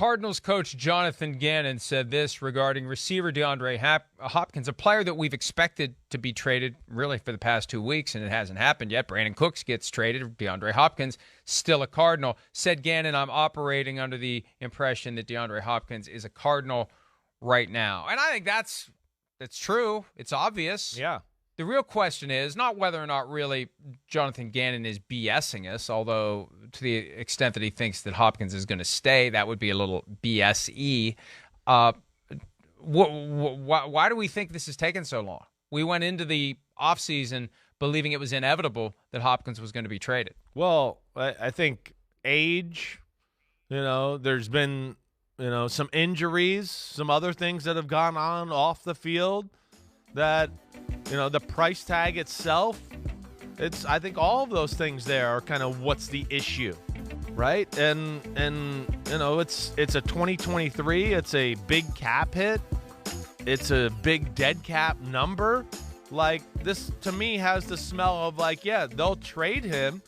Cardinals coach Jonathan Gannon said this regarding receiver DeAndre Hopkins, a player that we've expected to be traded really for the past 2 weeks, and it hasn't happened yet. Brandon Cooks gets traded. DeAndre Hopkins, still a Cardinal. Said Gannon, I'm operating under the impression that DeAndre Hopkins is a Cardinal right now. And I think that's true. It's obvious. Yeah. The real question is not whether or not really Jonathan Gannon is BSing us, although to the extent that he thinks that Hopkins is going to stay, that would be a little BS-y. Why do we think this has taken so long? We went into the offseason believing it was inevitable that Hopkins was going to be traded. Well, I think age, there's been, some injuries, some other things that have gone on off the field that, the price tag itself, I think all of those things there are kind of what's the issue, right? And it's a 2023, it's a big cap hit, it's a big dead cap number. Like, this to me has the smell of like, yeah, they'll trade him,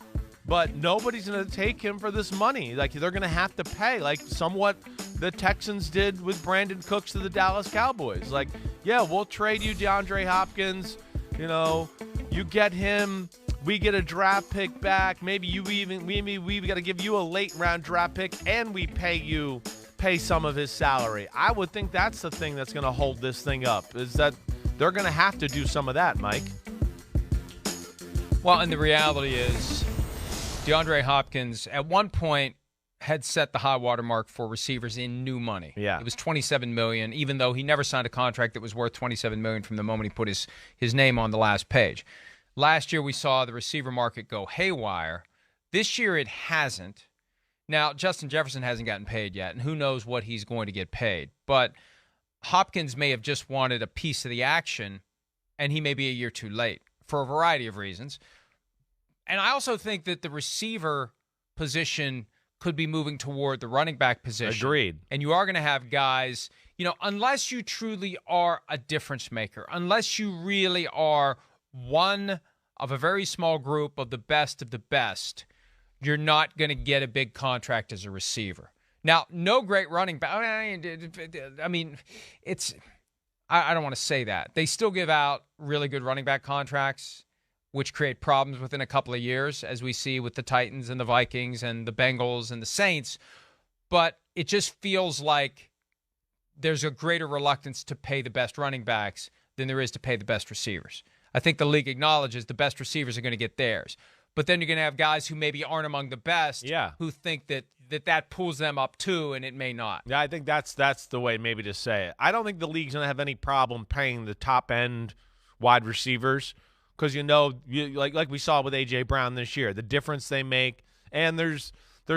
but nobody's going to take him for this money. Like, they're going to have to pay, like somewhat the Texans did with Brandon Cooks to the Dallas Cowboys. Like, yeah, we'll trade you DeAndre Hopkins. You get him. We get a draft pick back. Maybe we got to give you a late round draft pick, and we pay some of his salary. I would think that's the thing that's going to hold this thing up, is that they're going to have to do some of that, Mike. Well, and the reality is DeAndre Hopkins at one point had set the high water mark for receivers in new money. Yeah. It was $27 million, even though he never signed a contract that was worth $27 million from the moment he put his name on the last page. Last year, we saw the receiver market go haywire. This year, it hasn't. Now, Justin Jefferson hasn't gotten paid yet, and who knows what he's going to get paid. But Hopkins may have just wanted a piece of the action, and he may be a year too late for a variety of reasons. And I also think that the receiver position could be moving toward the running back position. Agreed. And you are going to have guys, unless you truly are a difference maker, unless you really are one of a very small group of the best, you're not going to get a big contract as a receiver. Now, no great running back. I mean, I don't want to say that. They still give out really good running back contracts, which create problems within a couple of years, as we see with the Titans and the Vikings and the Bengals and the Saints. But it just feels like there's a greater reluctance to pay the best running backs than there is to pay the best receivers. I think the league acknowledges the best receivers are going to get theirs. But then you're going to have guys who maybe aren't among the best who think that pulls them up too, and it may not. Yeah, I think that's the way maybe to say it. I don't think the league's going to have any problem paying the top-end wide receivers, because like we saw with A.J. Brown this year, the difference they make, and there's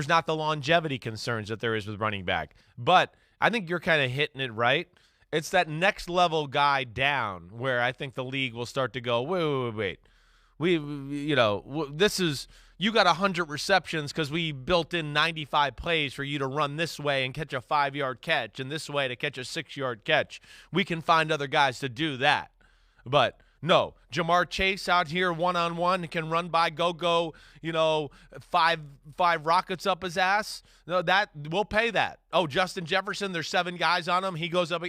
not the longevity concerns that there is with running back. But I think you're kind of hitting it right. It's that next level guy down where I think the league will start to go, wait. This is, you got 100 receptions because we built in 95 plays for you to run this way and catch a 5-yard catch, and this way to catch a 6-yard catch. We can find other guys to do that. But no, Jamar Chase out here one-on-one can run by go, five rockets up his ass. No, that we'll pay that. Oh, Justin Jefferson, there's 7 guys on him. He goes up.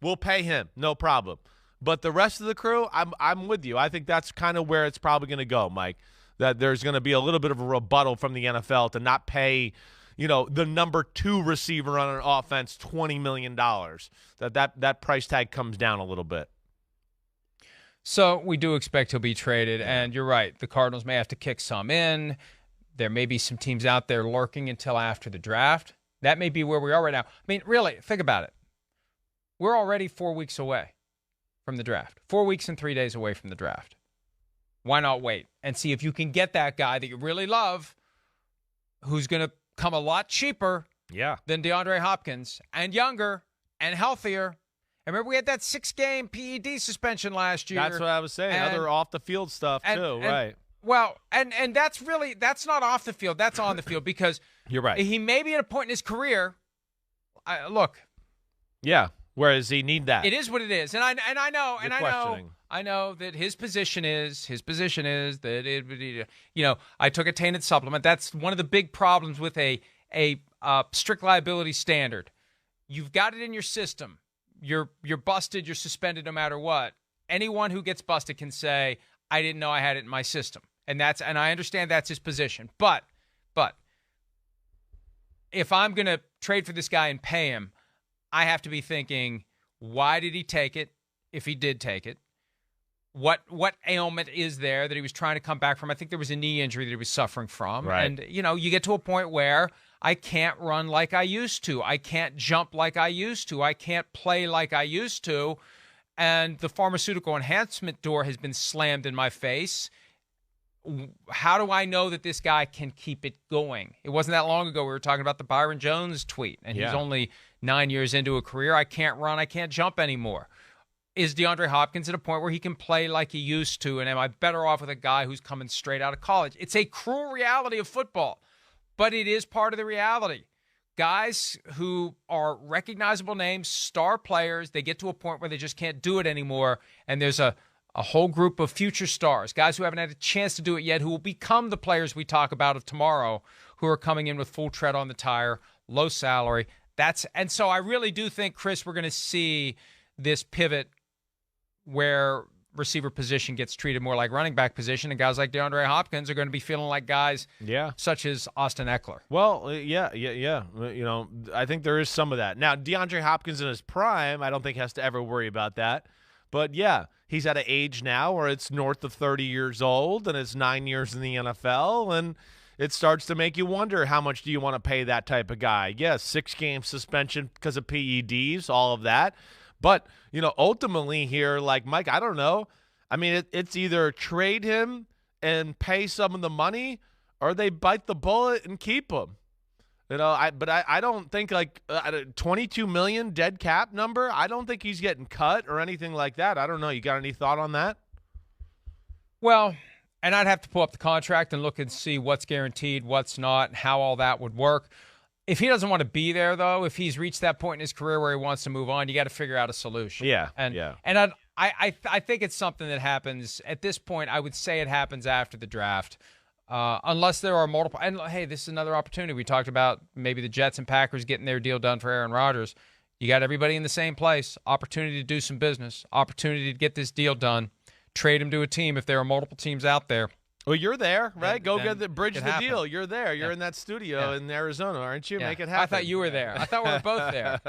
We'll pay him, no problem. But the rest of the crew, I'm with you. I think that's kind of where it's probably going to go, Mike. That there's going to be a little bit of a rebuttal from the NFL to not pay, the number 2 receiver on an offense $20 million. That price tag comes down a little bit. So we do expect he'll be traded, and you're right. The Cardinals may have to kick some in. There may be some teams out there lurking until after the draft. That may be where we are right now. I mean, really, think about it. We're already 4 weeks away from the draft. 4 weeks and 3 days away from the draft. Why not wait and see if you can get that guy that you really love, who's going to come a lot cheaper than DeAndre Hopkins, and younger and healthier. And remember, we had that 6-game PED suspension last year. That's what I was saying. Other off-the-field stuff, too, right. Well, and that's not off the field. That's on the field, because you're right. He may be at a point in his career. Look. Yeah. Whereas he need that. It is what it is. And I know that his position is that I took a tainted supplement. That's one of the big problems with a strict liability standard. You've got it in your system. You're busted. You're suspended no matter what. Anyone who gets busted can say, I didn't know I had it in my system. And I understand that's his position. But if I'm going to trade for this guy and pay him, I have to be thinking, why did he take it if he did take it? What ailment is there that he was trying to come back from? I think there was a knee injury that he was suffering from. Right. And, you get to a point where I can't run like I used to. I can't jump like I used to. I can't play like I used to. And the pharmaceutical enhancement door has been slammed in my face. How do I know that this guy can keep it going? It wasn't that long ago we were talking about the Byron Jones tweet, and he's only 9 years into a career. I can't run. I can't jump anymore. Is DeAndre Hopkins at a point where he can play like he used to, and am I better off with a guy who's coming straight out of college? It's a cruel reality of football, but it is part of the reality. Guys who are recognizable names, star players, they get to a point where they just can't do it anymore, and there's a whole group of future stars, guys who haven't had a chance to do it yet, who will become the players we talk about of tomorrow, who are coming in with full tread on the tire, low salary. And so I really do think, Chris, we're going to see this pivot where receiver position gets treated more like running back position, and guys like DeAndre Hopkins are going to be feeling like guys such as Austin Eckler. Well, yeah. I think there is some of that. Now, DeAndre Hopkins in his prime, I don't think has to ever worry about that. But, yeah, he's at an age now where it's north of 30 years old, and it's 9 years in the NFL, and it starts to make you wonder, how much do you want to pay that type of guy? Yes, 6-game suspension because of PEDs, all of that. But, ultimately here, like, Mike, I don't know. I mean, it's either trade him and pay some of the money, or they bite the bullet and keep him. I don't think, like, a $22 million dead cap number, I don't think he's getting cut or anything like that. I don't know. You got any thought on that? Well, and I'd have to pull up the contract and look and see what's guaranteed, what's not, and how all that would work. If he doesn't want to be there, though, if he's reached that point in his career where he wants to move on, you got to figure out a solution. Yeah. And I think it's something that happens at this point. I would say it happens after the draft, unless there are multiple. And hey, this is another opportunity. We talked about maybe the Jets and Packers getting their deal done for Aaron Rodgers. You got everybody in the same place. Opportunity to do some business. Opportunity to get this deal done. Trade him to a team if there are multiple teams out there. Well, you're there, right? Go get bridge the happen. deal. You're there. You're in that studio in Arizona, aren't you? Yeah. Make it happen. I thought you were there. I thought we were both there.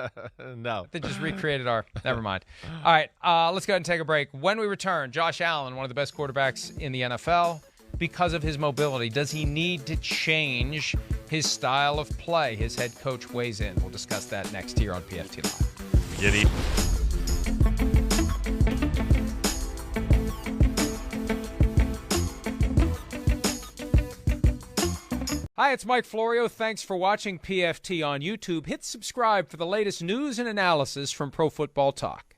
No. They just recreated our – never mind. All right, let's go ahead and take a break. When we return, Josh Allen, one of the best quarterbacks in the NFL, because of his mobility, does he need to change his style of play? His head coach weighs in. We'll discuss that next here on PFT Live. Giddy. Hi, it's Mike Florio. Thanks for watching PFT on YouTube. Hit subscribe for the latest news and analysis from Pro Football Talk.